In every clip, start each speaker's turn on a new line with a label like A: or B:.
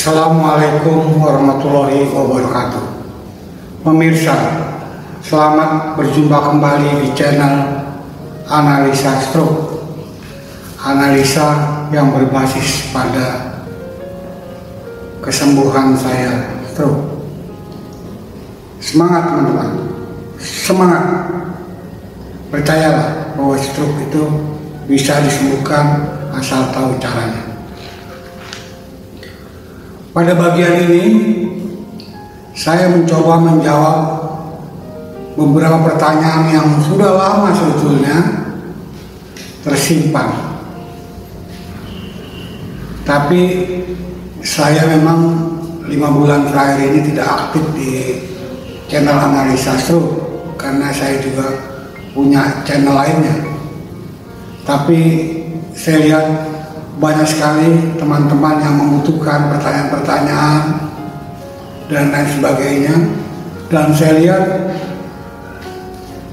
A: Assalamualaikum warahmatullahi wabarakatuh. Pemirsa, selamat berjumpa kembali di channel Analisa Stroke. Analisa yang berbasis pada kesembuhan saya stroke. Semangat teman-teman, semangat. Percayalah bahwa stroke itu bisa disembuhkan asal tahu caranya. Pada bagian ini, saya mencoba menjawab beberapa pertanyaan yang sudah lama sebetulnya tersimpan. Tapi saya memang 5 bulan terakhir ini tidak aktif di channel Analisa Stroke karena saya juga punya channel lainnya. Tapi saya lihat banyak sekali teman-teman yang membutuhkan pertanyaan-pertanyaan dan lain sebagainya, dan saya lihat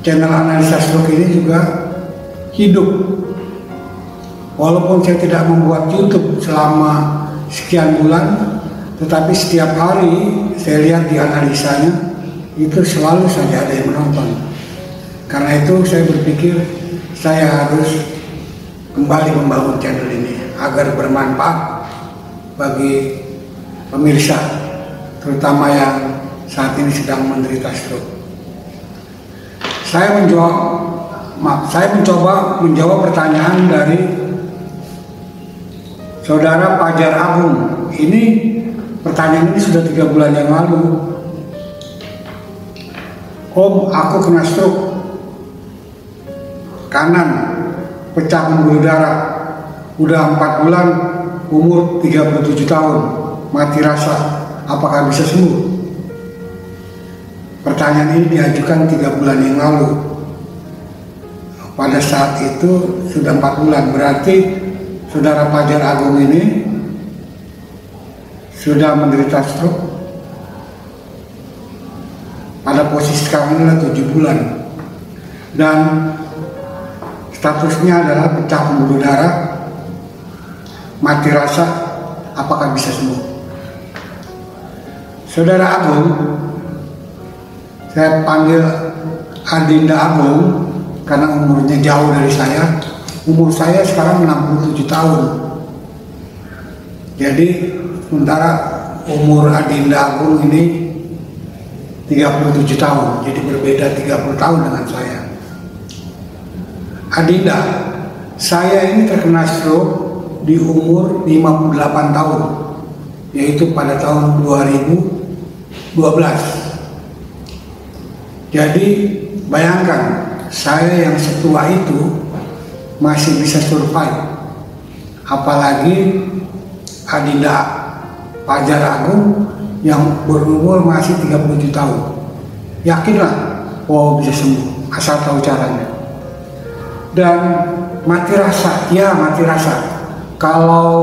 A: channel Analisa Stroke ini juga hidup. Walaupun saya tidak membuat YouTube selama sekian bulan, tetapi setiap hari saya lihat di analisanya itu selalu saja ada yang menonton. Karena itu saya berpikir saya harus kembali membangun channel ini agar bermanfaat bagi pemirsa, terutama yang saat ini sedang menderita stroke. Saya mencoba menjawab pertanyaan dari Saudara Fajar Agung. Ini pertanyaan ini sudah 3 bulan yang lalu. Om, aku kena stroke kanan, pecah pembuluh darah, udah 4 bulan, umur 37 tahun, mati rasa, apakah bisa sembuh? Pertanyaan ini diajukan 3 bulan yang lalu. Pada saat itu sudah 4 bulan, berarti Saudara Fajar Agung ini sudah menderita stroke pada posisi sekarang adalah 7 bulan, dan statusnya adalah pecah pembuluh darah, mati rasa, apakah bisa sembuh? Saudara Agung, saya panggil Adinda Agung karena umurnya jauh dari saya. Umur saya sekarang 67 tahun. Jadi sementara umur Adinda Agung ini 37 tahun, jadi berbeda 30 tahun dengan saya. Adinda, saya ini terkena stroke di umur 58 tahun, yaitu pada tahun 2012. Jadi bayangkan, saya yang setua itu masih bisa survive, apalagi Adinda Fajar Agung yang berumur masih 37 tahun. Yakinlah bahwa bisa sembuh asal tahu caranya. Dan mati rasa, ya mati rasa. Kalau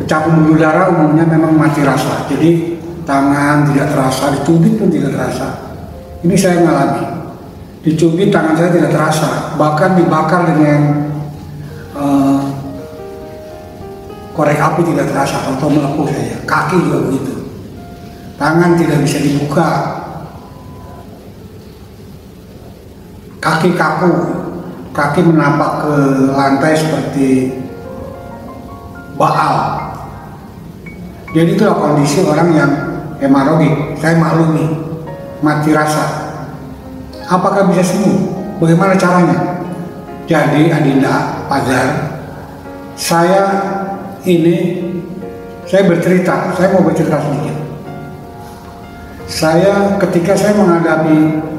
A: pecah pembuluh darah umumnya memang mati rasa. Jadi tangan tidak terasa, dicubit pun tidak terasa. Ini saya mengalami. Dicubit tangan saya tidak terasa, bahkan dibakar dengan korek api tidak terasa, atau melepuh saja. Kaki juga begitu. Tangan tidak bisa dibuka. Kaki kaku, kaki menapak ke lantai seperti baal. Jadi itulah kondisi orang yang hemoragik. Saya maklumi, mati rasa. Apakah bisa sembuh? Bagaimana caranya? Jadi Adinda Fajar, saya bercerita, saya mau bercerita sedikit. Ketika saya menghadapi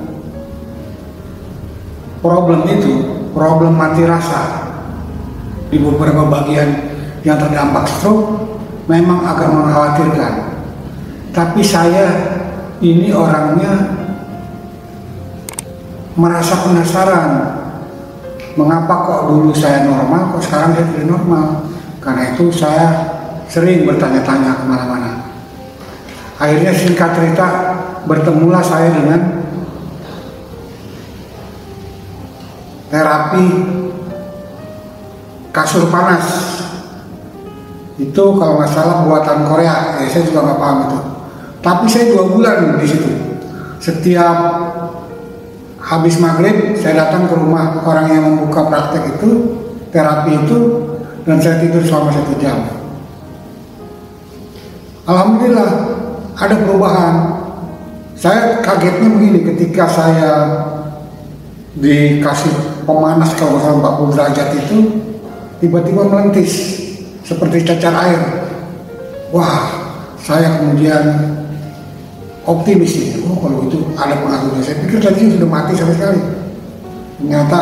A: problem itu, problem mati rasa di beberapa bagian yang terdampak stroke, memang agak mengkhawatirkan. Tapi saya ini orangnya merasa penasaran, mengapa kok dulu saya normal, kok sekarang saya tidak normal. Karena itu saya sering bertanya-tanya kemana-mana. Akhirnya singkat cerita, bertemulah saya dengan terapi kasur panas Itu kalau nggak salah buatan Korea, saya juga nggak paham itu. Tapi saya 2 bulan di situ. Setiap habis maghrib saya datang ke rumah orang yang membuka praktek itu, terapi itu, dan saya tidur selama 1 jam. Alhamdulillah ada perubahan. Saya kagetnya begini, ketika saya dikasih pemanas kalau misalnya 40 derajat itu, tiba-tiba melentis seperti cacar air. Wah, saya kemudian optimis ini, oh kalau itu ada pengaruhnya. Saya pikir tadi sudah mati sama sekali. Ternyata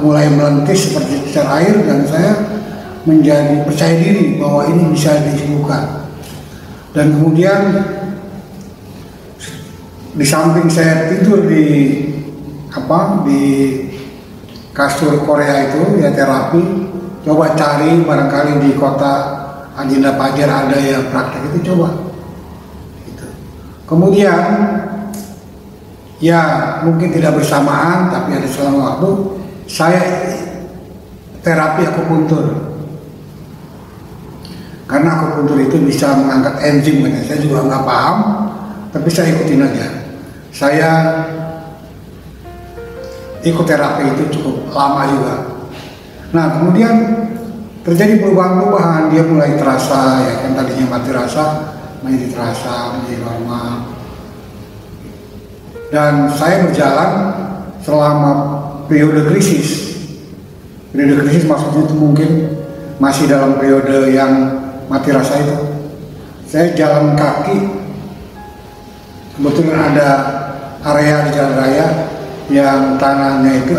A: mulai melentis seperti cacar air, dan saya menjadi percaya diri bahwa ini bisa disembuhkan. Dan kemudian di samping saya tidur di kasur Korea itu ya terapi, coba cari barangkali di kota Adinda Fajar ada yang praktek itu, coba gitu. Kemudian ya mungkin tidak bersamaan tapi ada selang waktu saya terapi akupuntur, karena akupuntur itu bisa mengangkat enzim. Saya juga nggak paham, tapi saya ikutin aja. Saya ikut terapi itu cukup lama juga. Nah kemudian terjadi perubahan-perubahan, dia mulai terasa ya kan, tadinya mati rasa menjadi terasa, menjadi normal. Dan saya berjalan selama periode krisis. Periode krisis maksudnya itu mungkin masih dalam periode yang mati rasa itu. Saya jalan kaki, kebetulan ada area di jalan raya yang tanahnya itu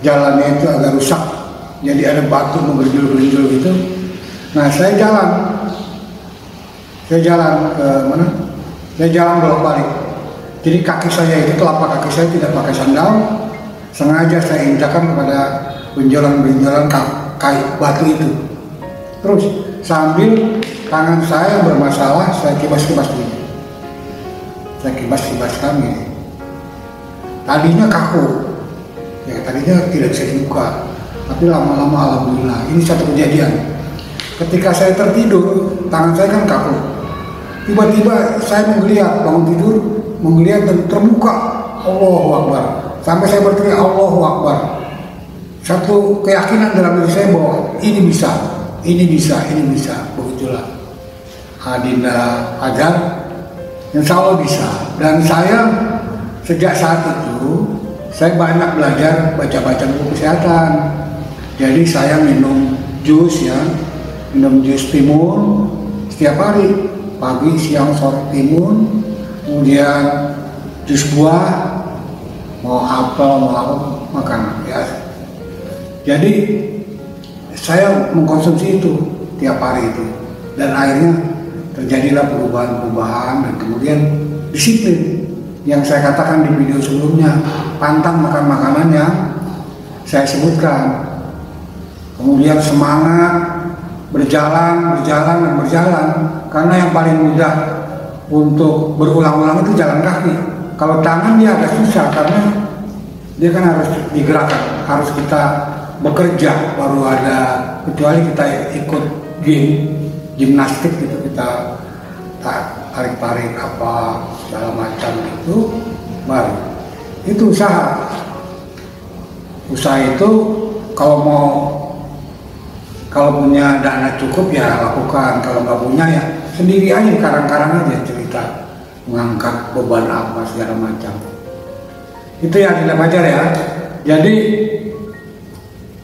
A: jalannya itu agak rusak, jadi ada batu menggerinjul-gerinjul gitu. Nah saya jalan ke mana? Saya jalan bolak-balik. Jadi kaki saya itu, telapak kaki saya tidak pakai sandal, sengaja saya injakan kepada benjolan-benjolan kayu batu itu. Terus sambil tangan saya bermasalah, saya kibas-kibas dulu. Saya kibas-kibaskan ini. Tadinya kaku, ya tadinya tidak bisa dibuka, tapi lama-lama alhamdulillah. Ini satu kejadian. Ketika saya tertidur, tangan saya kan kaku. Tiba-tiba saya menggeliat, bangun tidur, menggeliat dan terbuka. Allahu Akbar. Sampai saya berteriak Allahu Akbar. Satu keyakinan dalam diri saya bahwa ini bisa, ini bisa, ini bisa. Begitulah Adinda Fajar, insya Allah bisa. Dan saya sejak saat itu saya banyak belajar baca-baca buku kesehatan. Jadi saya minum jus timun setiap hari, pagi, siang, sore timun, kemudian jus buah, mau apel, mau apa makan ya. Jadi saya mengkonsumsi itu tiap hari itu, dan akhirnya terjadilah perubahan-perubahan, dan kemudian disiplin. Yang saya katakan di video sebelumnya, pantang makan makanan yang saya sebutkan. Kemudian semangat berjalan, karena yang paling mudah untuk berulang-ulang itu jalan kaki. Kalau tangan dia agak susah, karena dia kan harus digerakkan, harus kita bekerja baru ada, kecuali kita ikut gimnastik gitu, kita tarik-tarik apa segala macam itu, baru itu usaha itu. Kalau punya dana cukup ya lakukan, kalau nggak punya ya sendiri aja, karang-karang aja cerita mengangkat beban apa segala macam. Itu ya Adinda Fajar ya. Jadi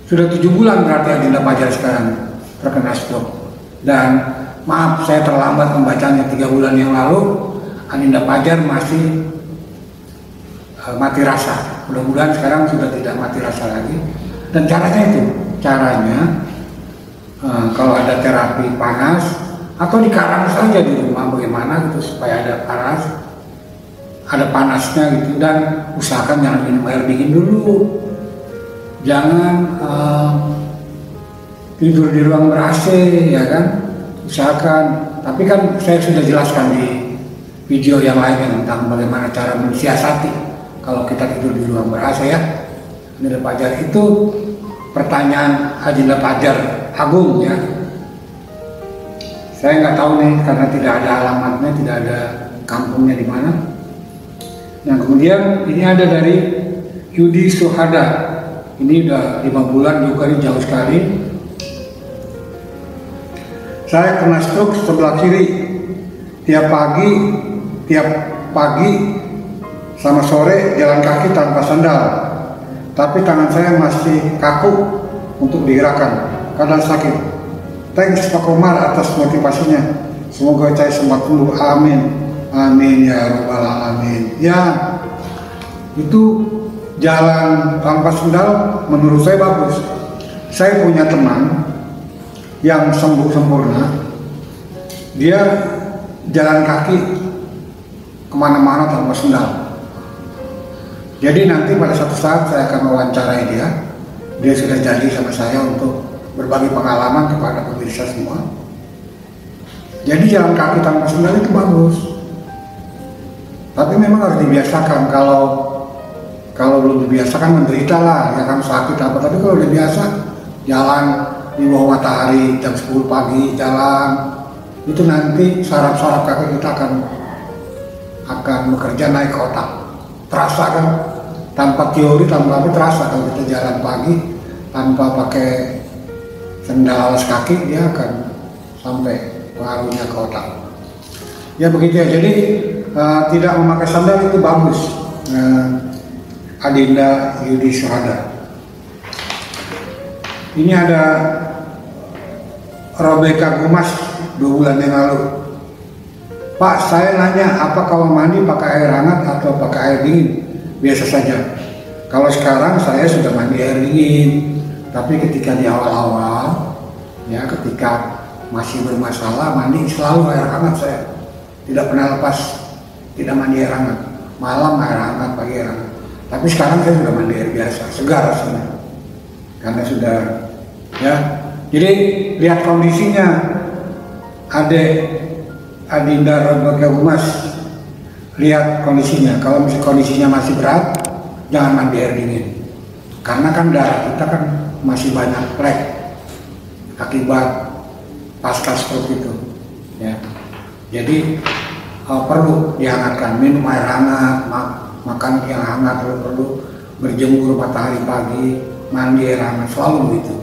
A: sudah 7 bulan berarti Adinda Fajar sekarang terkena stroke. Dan maaf saya terlambat membacanya 3 bulan yang lalu. Adinda Fajar masih mati rasa. Mudah-mudahan sekarang sudah tidak mati rasa lagi. Dan caranya kalau ada terapi panas atau dikarang saja di rumah, bagaimana gitu supaya ada panasnya gitu. Dan usahakan jangan minum air dingin dulu, jangan tidur di ruang ber-AC ya kan, usahakan. Tapi kan saya sudah jelaskan di video yang lainnya tentang bagaimana cara mensiasati kalau kita tidur di ruang ber-AC ya. Adinda Fajar itu pertanyaan Adinda Fajar Agung ya. Saya nggak tahu nih karena tidak ada alamatnya, tidak ada kampungnya di mana. Nah kemudian ini ada dari Yudi Suhada. Ini udah 5 bulan juga, ini jauh sekali. Saya kena stroke sebelah kiri. Tiap pagi sama sore jalan kaki tanpa sandal. Tapi tangan saya masih kaku untuk digerakkan, kadang sakit. Thanks Pak Komar atas motivasinya. Semoga saya sempat sembuh. Amin. Amin ya rabbal alamin. Ya, itu jalan tanpa sandal menurut saya bagus. Saya punya teman yang sembuh sempurna. Dia jalan kaki kemana-mana tanpa sandal. Jadi nanti pada satu saat saya akan mewawancarai dia. Dia sudah janji sama saya untuk berbagi pengalaman kepada pemirsa semua. Jadi jalan kaki tanpa sandal itu bagus. Tapi memang harus dibiasakan. Kalau belum dibiasakan menderita lah, ya kan sakit apa. Tapi kalau udah biasa jalan di bawah matahari jam 10 pagi jalan, itu nanti saraf-saraf kaki kita akan bekerja naik ke otak. Terasa kan, tanpa teori, tanpa apa, terasa kalau kita jalan pagi tanpa pakai sandal alas kaki, dia akan sampai pengaruhnya ke otak. Ya begitu ya, jadi tidak memakai sandal itu bagus. Adinda Yudi Suhada. Ini ada Robeka Gumas 2 bulan yang lalu. Pak, saya nanya, apa kalau mandi pakai air hangat atau pakai air dingin? Biasa saja. Kalau sekarang saya sudah mandi air dingin, tapi ketika di awal-awal, ya ketika masih bermasalah, mandi selalu air hangat saya. Tidak pernah lepas, tidak mandi air hangat. Malam air hangat, pagi air hangat. Tapi sekarang saya sudah mandi air biasa, segar rasanya. Karena sudah, ya. Jadi lihat kondisinya, Adinda Robeka Gumas, lihat kondisinya. Kalau kondisinya masih berat, jangan mandi air dingin. Karena kan darah kita kan masih banyak plek akibat pasca stroke itu. Ya. Jadi perlu dihangatkan, minum air hangat, makan yang hangat, perlu berjemur matahari pagi, mandi air hangat, selalu begitu.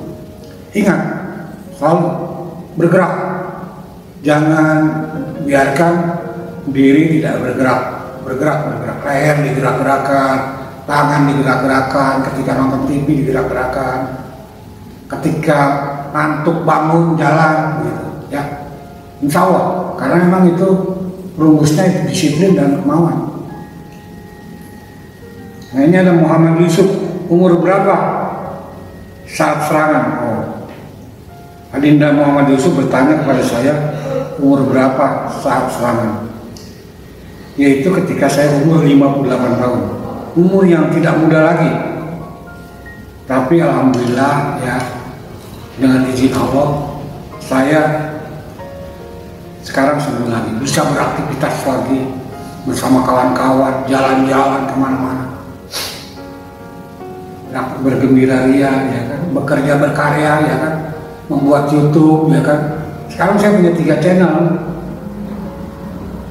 A: Ingat, selalu bergerak. Jangan biarkan diri tidak bergerak, leher digerak-gerakan, tangan digerak-gerakan, ketika nonton TV digerak-gerakan, ketika ngantuk bangun jalan, gitu, ya. Insya Allah, karena memang itu rumusnya itu disiplin dan kemauan. Nah ini ada Muhammad Yusuf, umur berapa saat serangan? Oh, Adinda Muhammad Yusuf bertanya kepada saya, umur berapa saat serangan? Yaitu ketika saya umur 58 tahun, umur yang tidak muda lagi. Tapi alhamdulillah ya, dengan izin Allah, saya sekarang sembuh lagi, bisa beraktivitas lagi bersama kawan-kawan, jalan-jalan kemana-mana, bergembira ria, ya kan, bekerja berkarya, ya kan, membuat YouTube, ya kan. Sekarang saya punya 3 channel.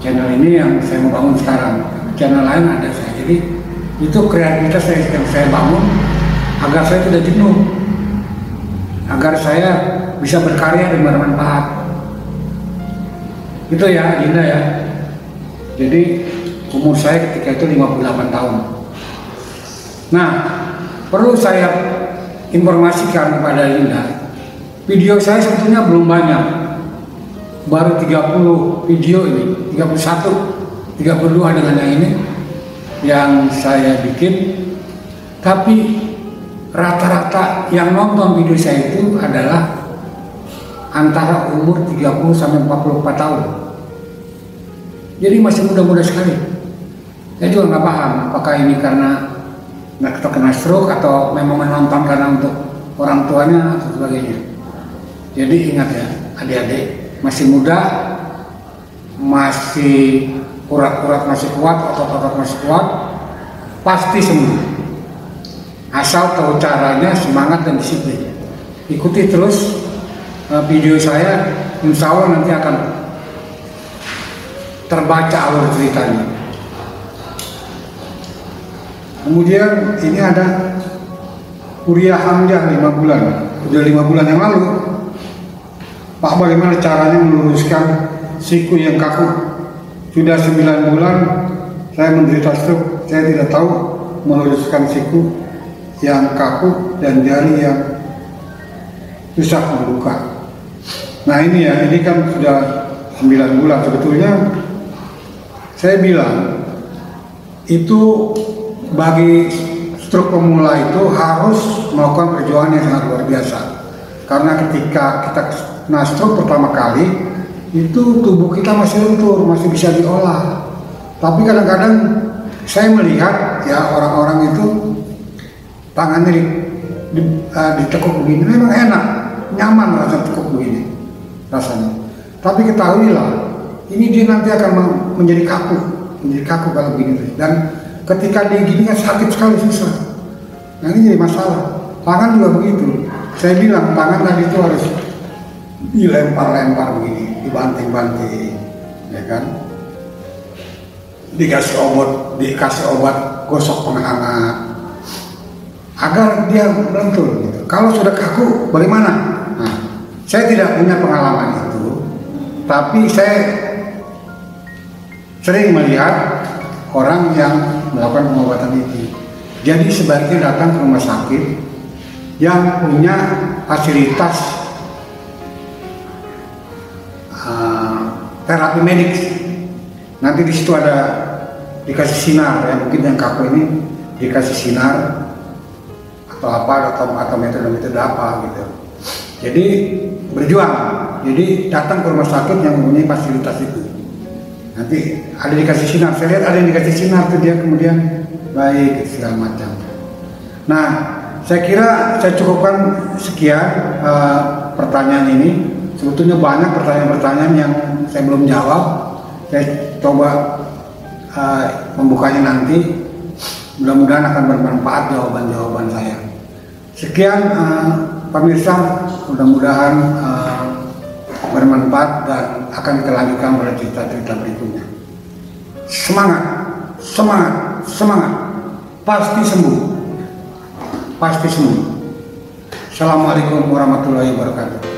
A: Channel ini yang saya mau bangun sekarang, channel lain ada saya. Jadi itu kreativitas yang saya bangun agar saya tidak jenuh, agar saya bisa berkarya dan bermanfaat. Itu ya, Adinda ya. Jadi umur saya ketika itu 58 tahun. Nah, perlu saya informasikan kepada Adinda, video saya sebetulnya belum banyak, baru 30 video ini, 31, 32 dengan yang ini yang saya bikin. Tapi rata-rata yang nonton video saya itu adalah antara umur 30 sampai 44 tahun. Jadi masih muda-muda sekali. Saya juga nggak paham apakah ini karena kena stroke atau memang menonton karena untuk orang tuanya atau sebagainya. Jadi ingat ya, adik-adik, masih muda, masih urat-urat masih kuat, otot-otot masih kuat, pasti sembuh. Asal tahu caranya, semangat dan disiplin. Ikuti terus video saya insya Allah nanti akan terbaca alur ceritanya. Kemudian ini ada Uriah Hamzah 5 bulan. Sudah 5 bulan yang lalu, Pak, bagaimana caranya meluruskan siku yang kaku? Sudah 9 bulan saya menderita stroke. Saya tidak tahu meluruskan siku yang kaku dan jari yang susah membuka. Nah ini ya, ini kan sudah 9 bulan. Sebetulnya saya bilang itu bagi stroke pemula itu harus melakukan perjuangan yang sangat luar biasa. Karena ketika kita kena stroke pertama kali, itu tubuh kita masih lentur, masih bisa diolah. Tapi kadang-kadang saya melihat ya orang-orang itu tangannya ditekuk begini, memang enak, nyaman rasa tekuk begini rasanya. Tapi ketahuilah, ini dia nanti akan menjadi kaku kalau begini. Dan ketika digini kan sakit sekali, susah. Nah ini jadi masalah. Tangan juga begitu. Saya bilang tangan tadi itu harus dilempar-lempar begini, dibanting-banting, ya kan? Dikasih obat gosok penghangat agar dia lentur. Gitu. Kalau sudah kaku, bagaimana? Nah, saya tidak punya pengalaman itu, tapi saya sering melihat orang yang melakukan pengobatan itu. Jadi sebaiknya datang ke rumah sakit yang punya fasilitas terapi medik. Nanti di situ ada dikasih sinar ya, mungkin yang kaku ini dikasih sinar atau apa atau metode apa gitu. Jadi berjuang. Jadi datang ke rumah sakit yang mempunyai fasilitas itu. Nanti ada dikasih sinar, saya lihat ada yang dikasih sinar tuh dia kemudian baik segala macam. Nah, saya kira saya cukupkan sekian pertanyaan ini. Sebetulnya banyak pertanyaan-pertanyaan yang saya belum jawab. Saya coba membukanya nanti. Mudah-mudahan akan bermanfaat jawaban-jawaban saya. Sekian pemirsa, mudah-mudahan bermanfaat dan akan kita lanjutkan pada cerita-cerita berikutnya. Semangat, semangat, semangat. Pasti sembuh. Pasti sembuh. Assalamualaikum warahmatullahi wabarakatuh.